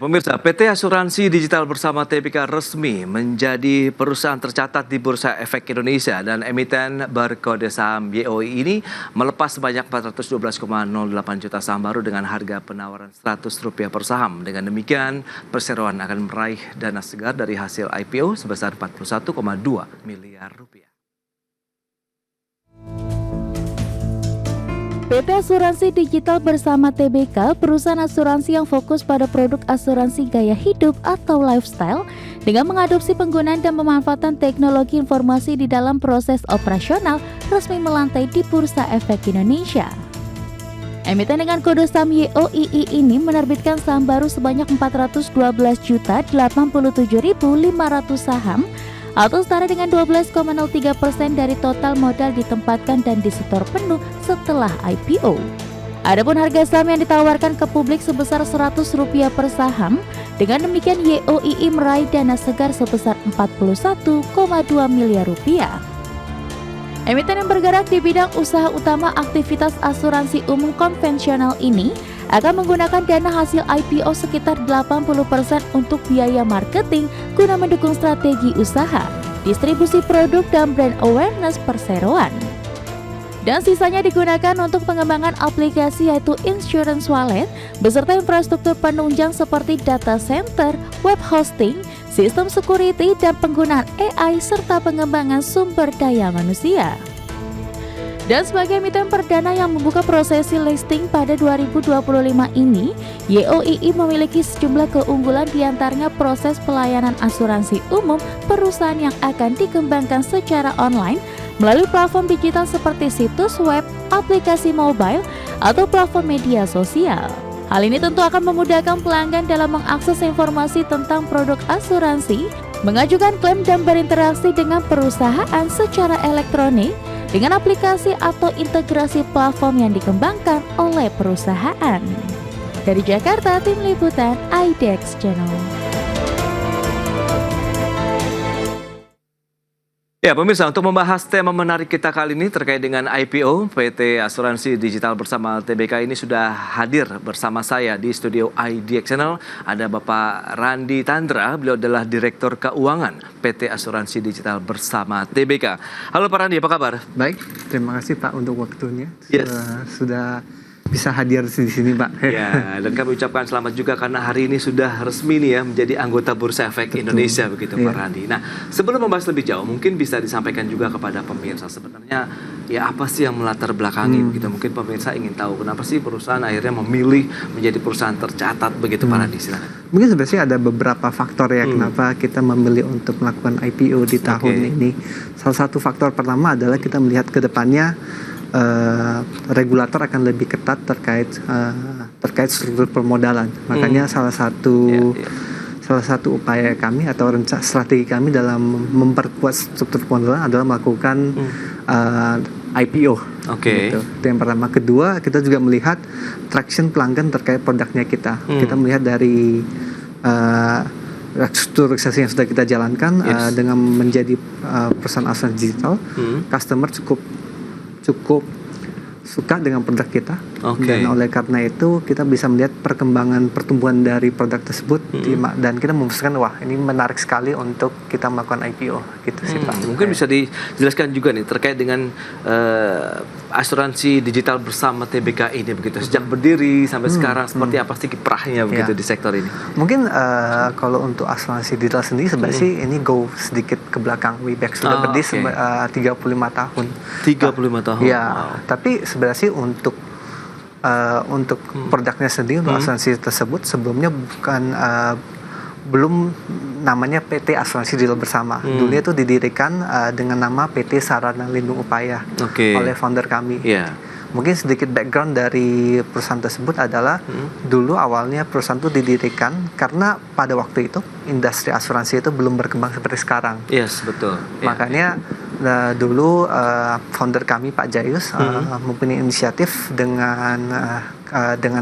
Pemirsa, PT Asuransi Digital Bersama Tbk resmi menjadi perusahaan tercatat di Bursa Efek Indonesia dan emiten berkode saham YOI ini melepas sebanyak 412,08 juta saham baru dengan harga penawaran Rp100 per saham. Dengan demikian, perseroan akan meraih dana segar dari hasil IPO sebesar Rp41,2 miliar. PT Asuransi Digital Bersama Tbk, perusahaan asuransi yang fokus pada produk asuransi gaya hidup atau lifestyle dengan mengadopsi penggunaan dan pemanfaatan teknologi informasi di dalam proses operasional resmi melantai di Bursa Efek Indonesia. Emiten dengan kode saham YOII ini menerbitkan saham baru sebanyak 412.087.500 saham atau setara dengan 12,03% dari total modal ditempatkan dan disetor penuh setelah IPO. Adapun harga saham yang ditawarkan ke publik sebesar Rp100 per saham. Dengan demikian YOII meraih dana segar sebesar Rp41,2 miliar. Emiten yang bergerak di bidang usaha utama aktivitas asuransi umum konvensional ini akan menggunakan dana hasil IPO sekitar 80% untuk biaya marketing guna mendukung strategi usaha, distribusi produk dan brand awareness perseroan. Dan sisanya digunakan untuk pengembangan aplikasi yaitu insurance wallet beserta infrastruktur penunjang seperti data center, web hosting, sistem security dan penggunaan AI serta pengembangan sumber daya manusia. Dan sebagai emiten perdana yang membuka prosesi listing pada 2025 ini, YOII memiliki sejumlah keunggulan diantaranya proses pelayanan asuransi umum perusahaan yang akan dikembangkan secara online melalui platform digital seperti situs web, aplikasi mobile, atau platform media sosial. Hal ini tentu akan memudahkan pelanggan dalam mengakses informasi tentang produk asuransi, mengajukan klaim dan berinteraksi dengan perusahaan secara elektronik, dengan aplikasi atau integrasi platform yang dikembangkan oleh perusahaan. Dari Jakarta, Tim Liputan IDX Channel. Ya pemirsa, untuk membahas tema menarik kita kali ini terkait dengan IPO, PT Asuransi Digital Bersama Tbk ini sudah hadir bersama saya di studio IDX Channel. Ada Bapak Randi Tandra, beliau adalah Direktur Keuangan PT Asuransi Digital Bersama Tbk. Halo Pak Randi, apa kabar? Baik, terima kasih Pak untuk waktunya. Yes. Sudah bisa hadir di sini Pak. Ya, dan kami ucapkan selamat juga karena hari ini sudah resmi nih ya menjadi anggota Bursa Efek Indonesia begitu Pak Randi. Nah, sebelum membahas lebih jauh, mungkin bisa disampaikan juga kepada pemirsa sebenarnya ya apa sih yang melatar belakangi gitu. Mungkin pemirsa ingin tahu kenapa sih perusahaan akhirnya memilih menjadi perusahaan tercatat begitu Pak Randi, silakan. Mungkin sebenarnya ada beberapa faktor ya kenapa kita memilih untuk melakukan IPO di tahun ini. Salah satu faktor pertama adalah kita melihat ke depannya regulator akan lebih ketat terkait struktur permodalan. Makanya salah satu upaya kami atau strategi kami dalam memperkuat struktur permodalan adalah melakukan IPO. Gitu. Itu yang pertama. Kedua, kita juga melihat traction pelanggan terkait produknya kita. Kita melihat dari strukturisasi yang sudah kita jalankan dengan menjadi perusahaan asuransi digital, customer cukup suka dengan produk kita, dan oleh karena itu kita bisa melihat perkembangan pertumbuhan dari produk tersebut dan kita memutuskan wah ini menarik sekali untuk kita melakukan IPO gitu sih Pak. Mungkin bisa dijelaskan juga nih terkait dengan asuransi digital bersama Tbk ini begitu sejak berdiri sampai sekarang seperti apa sih kiprahnya begitu di sektor ini? Mungkin kalau untuk asuransi digital sendiri sebenarnya sih ini go sedikit ke belakang, Weback sudah berdiri 35 tahun. 35 tahun. Ya, tapi sebenarnya sih untuk produknya sendiri untuk asuransi tersebut sebelumnya belum namanya PT Asuransi Digital Bersama. Dulunya itu didirikan dengan nama PT Sarana Lindung Upaya oleh founder kami. Mungkin sedikit background dari perusahaan tersebut adalah dulu awalnya perusahaan itu didirikan karena pada waktu itu industri asuransi itu belum berkembang seperti sekarang. Yes, betul. Makanya dulu founder kami Pak Jayus mempunyai inisiatif dengan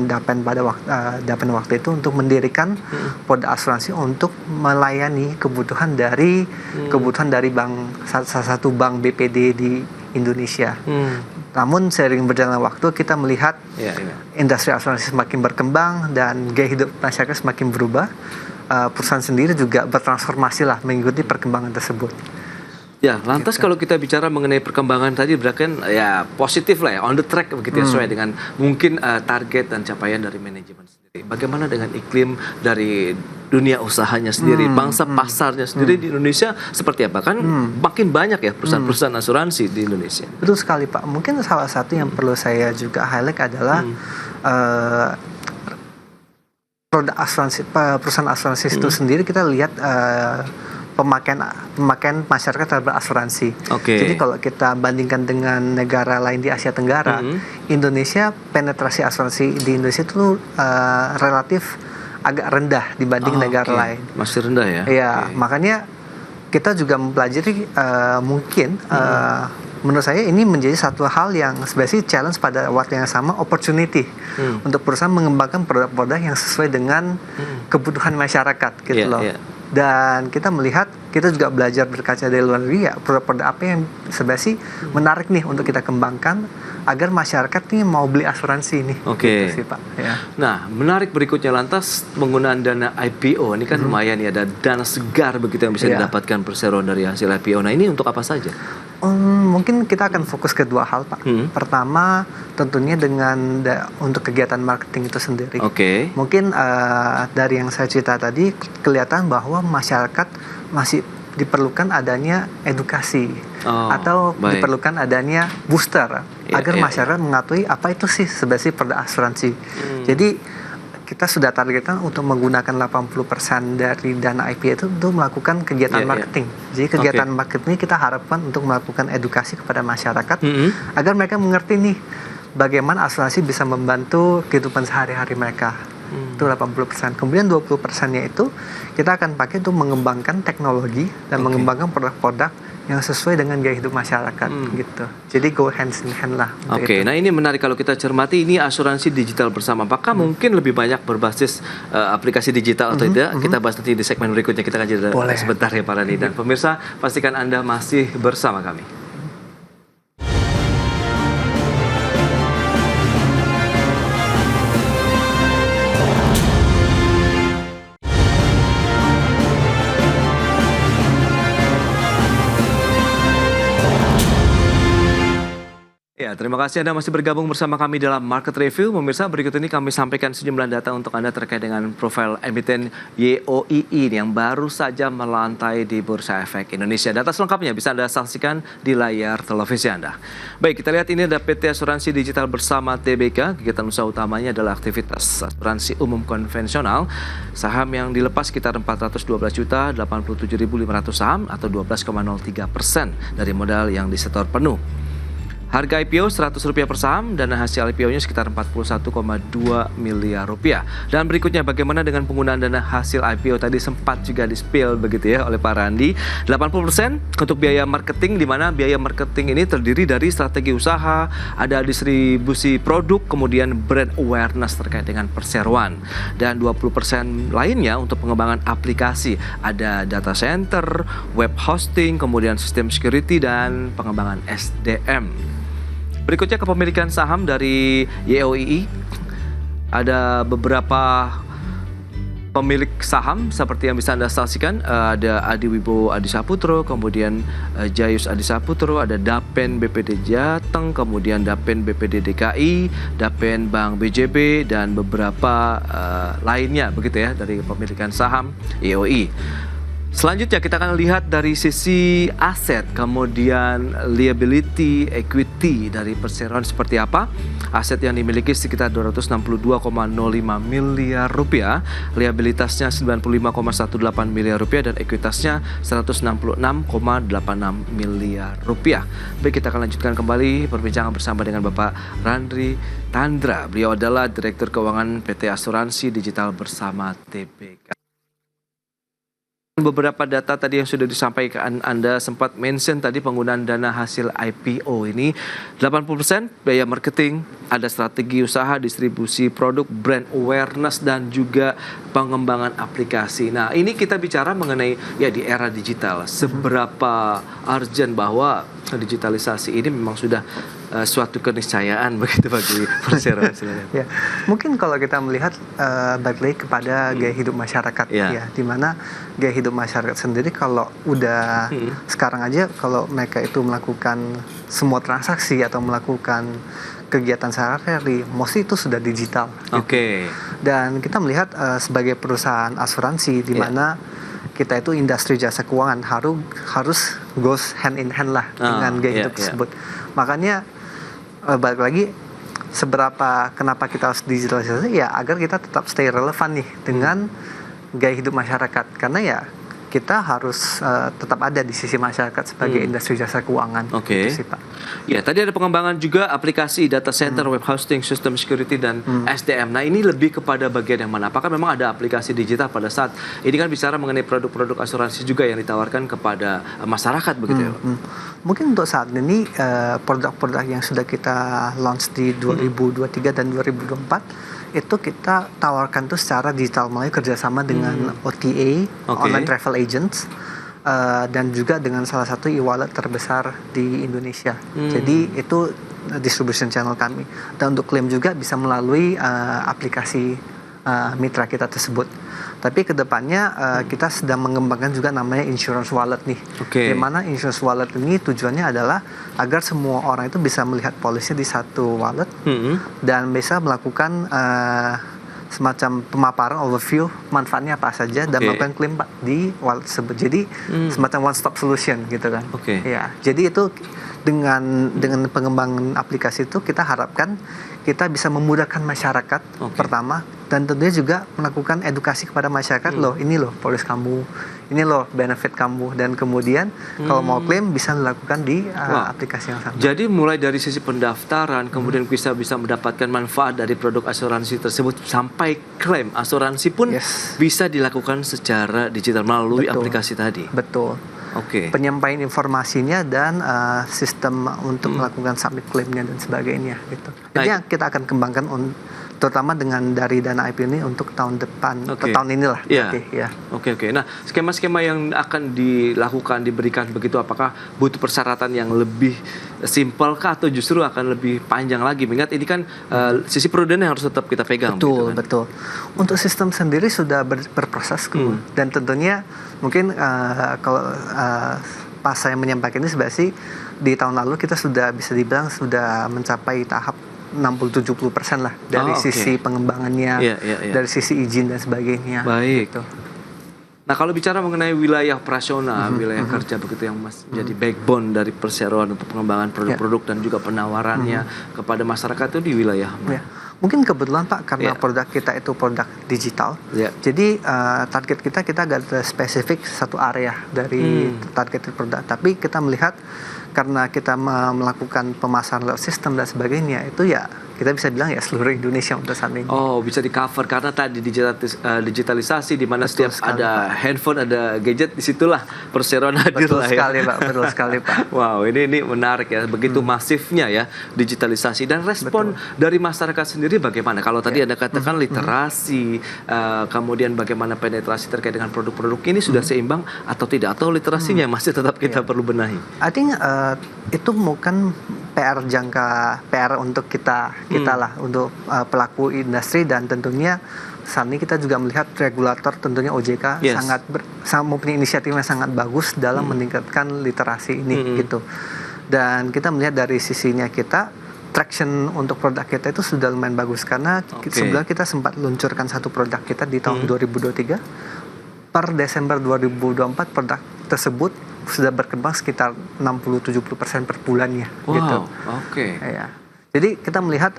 Dapen pada waktu itu untuk mendirikan produk asuransi untuk melayani kebutuhan dari bank, salah satu bank BPD di Indonesia. Namun seiring berjalannya waktu kita melihat industri asuransi semakin berkembang dan gaya hidup masyarakat semakin berubah. Perusahaan sendiri juga bertransformasi lah mengikuti perkembangan tersebut. Ya, lantas kalau kita bicara mengenai perkembangan tadi berarti kan ya positif lah ya, on the track begitu ya, sesuai dengan mungkin target dan capaian dari manajemen sendiri. Bagaimana dengan iklim dari dunia usahanya sendiri, bangsa pasarnya sendiri di Indonesia seperti apa? Kan makin banyak ya perusahaan-perusahaan asuransi di Indonesia. Betul sekali Pak. Mungkin salah satu yang perlu saya juga highlight adalah produk asuransi, perusahaan asuransi itu sendiri kita lihat pemakaian masyarakat terhadap asuransi. Jadi kalau kita bandingkan dengan negara lain di Asia Tenggara, Indonesia penetrasi asuransi di Indonesia itu relatif agak rendah dibanding negara lain. Masih rendah ya? Iya, makanya kita juga mempelajari mungkin menurut saya ini menjadi satu hal yang sebenarnya challenge pada waktu yang sama opportunity untuk perusahaan mengembangkan produk-produk yang sesuai dengan kebutuhan masyarakat gitu loh. Dan kita melihat, kita juga belajar berkaca dari luar negeri ya, produk-produk apa yang sebenarnya menarik nih untuk kita kembangkan agar masyarakat nih mau beli asuransi nih. Gitu sih, Pak. Ya. Nah, menarik berikutnya lantas penggunaan dana IPO ini kan lumayan ya, ada dana segar begitu yang bisa didapatkan perseroan dari hasil IPO. Nah, ini untuk apa saja? Mungkin kita akan fokus ke dua hal, Pak. Pertama, tentunya dengan untuk kegiatan marketing itu sendiri. Mungkin dari yang saya cerita tadi, kelihatan bahwa masyarakat masih diperlukan adanya edukasi atau diperlukan adanya booster agar masyarakat mengetahui apa itu sih sebenarnya produk asuransi. Jadi kita sudah targetkan untuk menggunakan 80% dari dana IPO itu untuk melakukan kegiatan marketing. Jadi kegiatan marketing kita harapkan untuk melakukan edukasi kepada masyarakat agar mereka mengerti nih bagaimana asuransi bisa membantu kehidupan sehari-hari mereka. Itu 80%. Kemudian 20%-nya itu kita akan pakai untuk mengembangkan teknologi dan mengembangkan produk-produk yang sesuai dengan gaya hidup masyarakat gitu. Jadi go hands in hand lah. Nah ini menarik kalau kita cermati, ini asuransi digital bersama. Apakah mungkin lebih banyak berbasis aplikasi digital atau tidak? Kita bahas nanti di segmen berikutnya. Kita akan jeda sebentar ya Pak Randi. Dan pemirsa, pastikan Anda masih bersama kami. Ya, terima kasih Anda masih bergabung bersama kami dalam Market Review. Pemirsa, berikut ini kami sampaikan sejumlah data untuk Anda terkait dengan profil emiten YOII yang baru saja melantai di Bursa Efek Indonesia. Data selengkapnya bisa Anda saksikan di layar televisi Anda. Baik, kita lihat ini ada PT Asuransi Digital Bersama Tbk. Kegiatan usaha utamanya adalah aktivitas asuransi umum konvensional. Saham yang dilepas sekitar 412.087.500 saham atau 12,03% dari modal yang disetor penuh. Harga IPO Rp100 per saham, dana hasil IPO-nya sekitar Rp41,2 miliar. Dan berikutnya bagaimana dengan penggunaan dana hasil IPO tadi sempat juga di-spill begitu ya oleh Pak Randi. 80% untuk biaya marketing, di mana biaya marketing ini terdiri dari strategi usaha, ada distribusi produk, kemudian brand awareness terkait dengan perseroan. Dan 20% lainnya untuk pengembangan aplikasi, ada data center, web hosting, kemudian sistem security dan pengembangan SDM. Berikutnya kepemilikan saham dari YOII. Ada beberapa pemilik saham seperti yang bisa Anda saksikan. Ada Adi Wibowo Adi Saputro, kemudian Jayus Adi Saputro, ada Dapen BPD Jateng, kemudian Dapen BPD DKI, Dapen Bank BJB, dan beberapa lainnya begitu ya dari kepemilikan saham YOI. Selanjutnya kita akan lihat dari sisi aset, kemudian liability, equity dari perseroan seperti apa. Aset yang dimiliki sekitar Rp262,05 miliar, liabilitasnya Rp95,18 miliar dan ekuitasnya Rp166,86 miliar. Baik, kita akan lanjutkan kembali perbincangan bersama dengan Bapak Randri Tandra. Beliau adalah Direktur Keuangan PT Asuransi Digital Bersama Tbk. Beberapa data tadi yang sudah disampaikan, Anda sempat mention tadi penggunaan dana hasil IPO ini 80% biaya marketing, ada strategi usaha, distribusi produk, brand awareness, dan juga pengembangan aplikasi. Nah, ini kita bicara mengenai ya di era digital, seberapa urgent bahwa digitalisasi ini memang sudah suatu keniscayaan begitu bagi perseroan. Silakan. Ya, mungkin kalau kita melihat balik lagi kepada gaya hidup masyarakat, ya, di mana gaya hidup masyarakat sendiri kalau udah sekarang aja kalau mereka itu melakukan semua transaksi atau melakukan kegiatan sehari-hari, mostly itu sudah digital. Oke. Dan kita melihat sebagai perusahaan asuransi di mana kita itu industri jasa keuangan harus goes hand in hand lah dengan gaya hidup tersebut. Makanya balik lagi kenapa kita harus digitalisasi ya agar kita tetap stay relevan nih dengan gaya hidup masyarakat, karena ya kita harus tetap ada di sisi masyarakat sebagai industri jasa keuangan. Oke. Gitu sih, Pak. Ya, tadi ada pengembangan juga aplikasi data center, web hosting, system security dan SDM. Nah, ini lebih kepada bagian yang mana? Apakah memang ada aplikasi digital pada saat ini kan bicara mengenai produk-produk asuransi juga yang ditawarkan kepada masyarakat begitu ya, Pak? Mungkin untuk saat ini produk-produk yang sudah kita launch di 2023 dan 2024 itu kita tawarkan tuh secara digital melalui kerjasama dengan OTA, online travel agents, dan juga dengan salah satu e-wallet terbesar di Indonesia. Jadi itu distribution channel kami. Dan untuk klaim juga bisa melalui aplikasi mitra kita tersebut. Tapi kedepannya kita sedang mengembangkan juga namanya insurance wallet nih. Di mana insurance wallet ini tujuannya adalah agar semua orang itu bisa melihat polisnya di satu wallet dan bisa melakukan semacam pemaparan overview manfaatnya apa saja dan melakukan klaim di wallet tersebut. Jadi semacam one stop solution gitu kan. Ya, jadi itu dengan pengembangan aplikasi itu kita harapkan kita bisa memudahkan masyarakat pertama, dan tentunya juga melakukan edukasi kepada masyarakat, loh ini loh polis kamu, ini loh benefit kamu, dan kemudian kalau mau klaim bisa dilakukan di aplikasi yang sama. Jadi mulai dari sisi pendaftaran, kemudian bisa mendapatkan manfaat dari produk asuransi tersebut sampai klaim asuransi pun bisa dilakukan secara digital melalui aplikasi tadi. Betul. Penyampaian informasinya dan sistem untuk melakukan submit klaimnya dan sebagainya gitu. Jadi yang kita akan kembangkan terutama dengan dari dana IP ini untuk tahun depan atau tahun inilah. Oke. Nah, skema-skema yang akan diberikan begitu, apakah butuh persyaratan yang lebih simpel kah atau justru akan lebih panjang lagi? Mengingat ini kan sisi prudent yang harus tetap kita pegang. Betul. Untuk sistem sendiri sudah berproses dan tentunya mungkin kalau pas saya menyampaikan ini sebenarnya di tahun lalu kita sudah bisa dibilang sudah mencapai tahap 60-70% lah dari sisi pengembangannya, dari sisi izin dan sebagainya. Baik. Gitu. Nah, kalau bicara mengenai wilayah operasional, wilayah kerja begitu yang menjadi backbone dari perseroan untuk pengembangan produk-produk dan juga penawarannya kepada masyarakat itu di wilayah mana? Mungkin kebetulan Pak karena produk kita itu produk digital, jadi target kita agak spesifik satu area dari target produk. Tapi kita melihat karena kita melakukan pemasaran lewat sistem dan sebagainya, itu ya kita bisa bilang ya seluruh Indonesia untuk saat ini. Oh, bisa di cover karena tadi digitalisasi di mana setiap ada handphone, ada gadget, disitulah perseroan hadir lah ya. Betul sekali Pak. Wow, ini menarik ya, begitu masifnya ya digitalisasi dan respon dari masyarakat sendiri bagaimana? Kalau tadi Anda katakan literasi, kemudian bagaimana penetrasi terkait dengan produk-produk ini sudah seimbang atau tidak? Atau literasinya masih tetap kita perlu benahi? I think itu bukan PR untuk kita lah, untuk pelaku industri, dan tentunya saat ini kita juga melihat regulator tentunya OJK sangat mempunyai inisiatif yang sangat bagus dalam meningkatkan literasi ini gitu. Dan kita melihat dari sisinya kita traction untuk produk kita itu sudah lumayan bagus karena sebelumnya kita sempat luncurkan satu produk kita di tahun 2023. Per Desember 2024 produk tersebut sudah berkembang sekitar 60-70% per bulannya gitu. Jadi kita melihat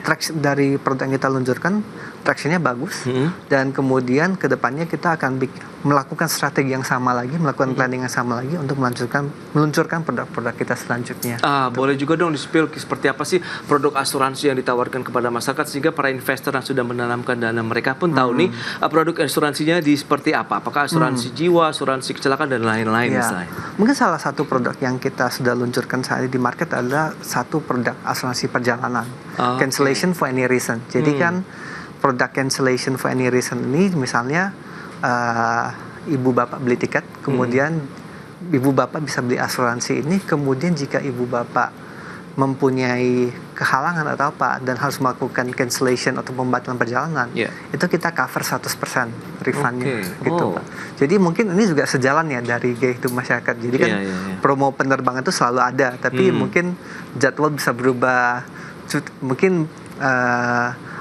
traction dari produk yang kita luncurkan, tractionnya bagus, dan kemudian kedepannya kita akan melakukan strategi yang sama lagi, melakukan planning yang sama lagi untuk meluncurkan produk-produk kita selanjutnya. Boleh juga dong di-spill seperti apa sih produk asuransi yang ditawarkan kepada masyarakat sehingga para investor yang sudah menanamkan dana mereka pun tahu nih produk asuransinya seperti apa? Apakah asuransi jiwa, asuransi kecelakaan dan lain-lain misalnya? Mungkin salah satu produk yang kita sudah luncurkan saat ini di market adalah satu produk asuransi perjalanan, cancellation for any reason. Jadi kan produk cancellation for any reason ini misalnya ibu bapak beli tiket, kemudian ibu bapak bisa beli asuransi ini, kemudian jika ibu bapak mempunyai kehalangan atau apa dan harus melakukan cancellation atau pembatalan perjalanan, itu kita cover 100% refundnya gitu Pak. Jadi mungkin ini juga sejalan ya dari gaya hidup masyarakat. Jadi kan promo penerbangan itu selalu ada, tapi mungkin jadwal bisa berubah, mungkin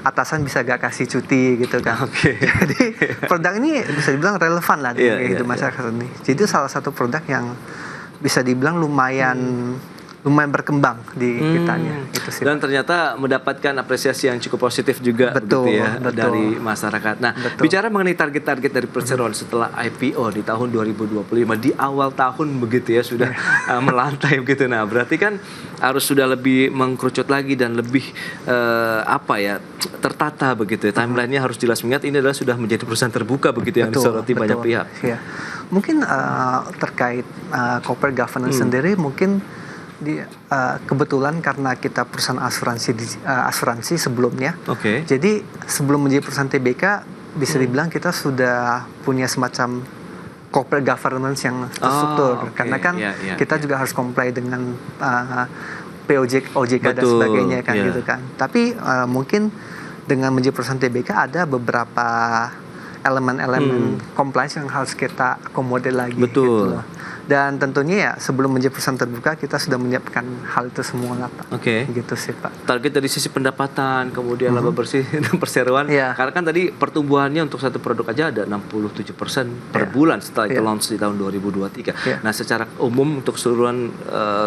atasan bisa gak kasih cuti gitu kan. Jadi produk ini bisa dibilang relevan lah dengan gaya hidup masyarakat ini. Jadi salah satu produk yang bisa dibilang lumayan berkembang di kitanya itu sih. Dan ternyata mendapatkan apresiasi yang cukup positif juga betul dari masyarakat. Nah, bicara mengenai target-target dari perseroan setelah IPO di tahun 2025 di awal tahun begitu ya sudah melantai begitu. Nah, berarti kan harus sudah lebih mengkerucut lagi dan lebih tertata begitu ya. Timeline-nya harus jelas, mengingat ini adalah sudah menjadi perusahaan terbuka begitu yang disoroti banyak pihak. Ya. Mungkin terkait corporate governance sendiri mungkin kebetulan karena kita perusahaan asuransi sebelumnya, jadi sebelum menjadi perusahaan TBK bisa dibilang kita sudah punya semacam corporate governance yang terstruktur, karena kan kita juga harus comply dengan OJK dan sebagainya kan gitu kan. Tapi mungkin dengan menjadi perusahaan TBK ada beberapa elemen-elemen compliance yang harus kita akomodir lagi. Gitu loh. Dan tentunya ya sebelum menjadi perusahaan terbuka kita sudah menyiapkan hal itu semua lah Pak. Gitu sih Pak. Target dari sisi pendapatan, kemudian laba bersih dan perseroan. Karena kan tadi pertumbuhannya untuk satu produk aja ada 67% per bulan setelah itu launch di tahun 2023. Nah, secara umum untuk keseluruhan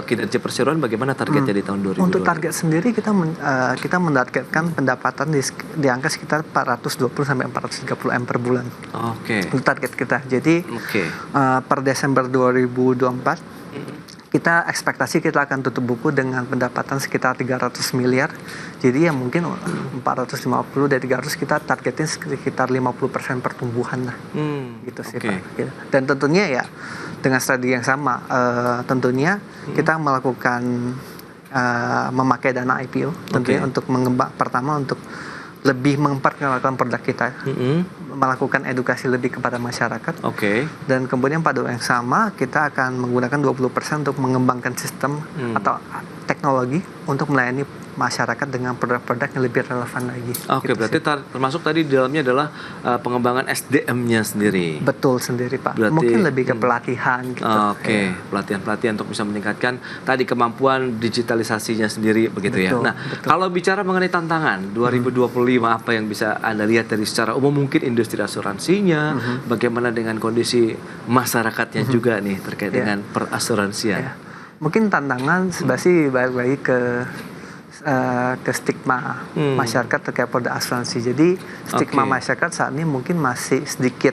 kinerja perseroan bagaimana targetnya di tahun 2023? Untuk target sendiri kita menargetkan pendapatan di angka sekitar 420 sampai 430 M per bulan. Itu target kita. Jadi per Desember 2024 kita ekspektasi kita akan tutup buku dengan pendapatan sekitar 300 miliar. Jadi ya mungkin 450 dari 300 kita targetin sekitar 50% pertumbuhan lah. Gitu sih Pak. Dan tentunya ya dengan strategi yang sama, tentunya kita melakukan memakai dana IPO tentunya untuk mengembang, pertama untuk lebih memperkenalkan produk kita, melakukan edukasi lebih kepada masyarakat, dan kemudian pada waktu yang sama kita akan menggunakan 20% untuk mengembangkan sistem atau teknologi untuk melayani masyarakat dengan produk-produk yang lebih relevan lagi. Berarti termasuk tadi di dalamnya adalah pengembangan SDM-nya sendiri. Betul sendiri Pak. Berarti, mungkin lebih ke pelatihan gitu. Pelatihan-pelatihan untuk bisa meningkatkan tadi kemampuan digitalisasinya sendiri begitu ya. Nah, kalau bicara mengenai tantangan 2025 apa yang bisa Anda lihat dari secara umum, mungkin industri asuransinya, bagaimana dengan kondisi masyarakatnya juga nih terkait dengan perasuransian. Mungkin tantangan sebenarnya balik ke stigma masyarakat terkait produk asuransi. Jadi stigma masyarakat saat ini mungkin masih sedikit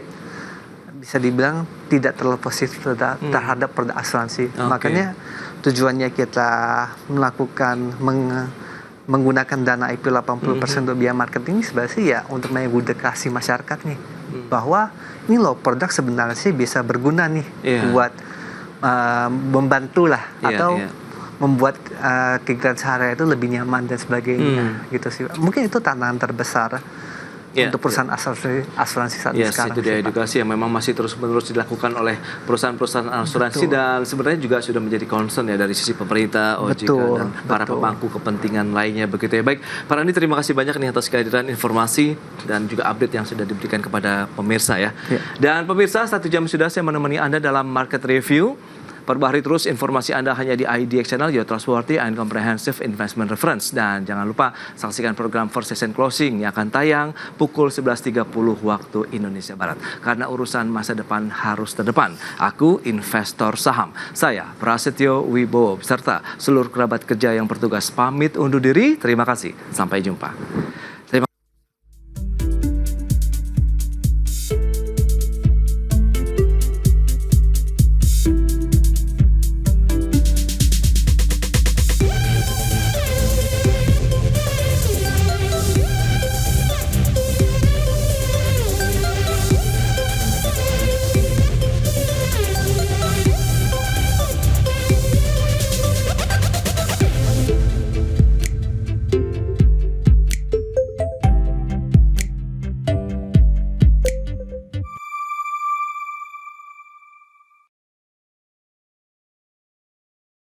bisa dibilang tidak terlalu positif terhadap produk asuransi. Makanya tujuannya kita melakukan menggunakan dana IP 80% untuk biaya marketing sebenarnya ya untuk mengedukasi masyarakat nih bahwa ini loh produk sebenarnya sih bisa berguna nih buat membantu lah atau membuat kegiatan sehari itu lebih nyaman dan sebagainya gitu sih. Mungkin itu tantangan terbesar untuk perusahaan asuransi saat ini sekarang. Itu dia edukasi yang memang masih terus-menerus dilakukan oleh perusahaan-perusahaan asuransi dan sebenarnya juga sudah menjadi concern ya dari sisi pemerintah, OJK dan para pemangku kepentingan lainnya begitu ya. Baik, Pak Randi, terima kasih banyak nih atas kehadiran informasi dan juga update yang sudah diberikan kepada pemirsa ya. Dan pemirsa, 1 jam sudah saya menemani Anda dalam Market Review. Perbaharui terus informasi Anda hanya di IDX Channel, your trustworthy and comprehensive investment reference. Dan jangan lupa saksikan program First Session Closing yang akan tayang pukul 11.30 waktu Indonesia Barat. Karena urusan masa depan harus terdepan. Aku investor saham. Saya Prasetyo Wibowo beserta seluruh kerabat kerja yang bertugas pamit undur diri. Terima kasih. Sampai jumpa.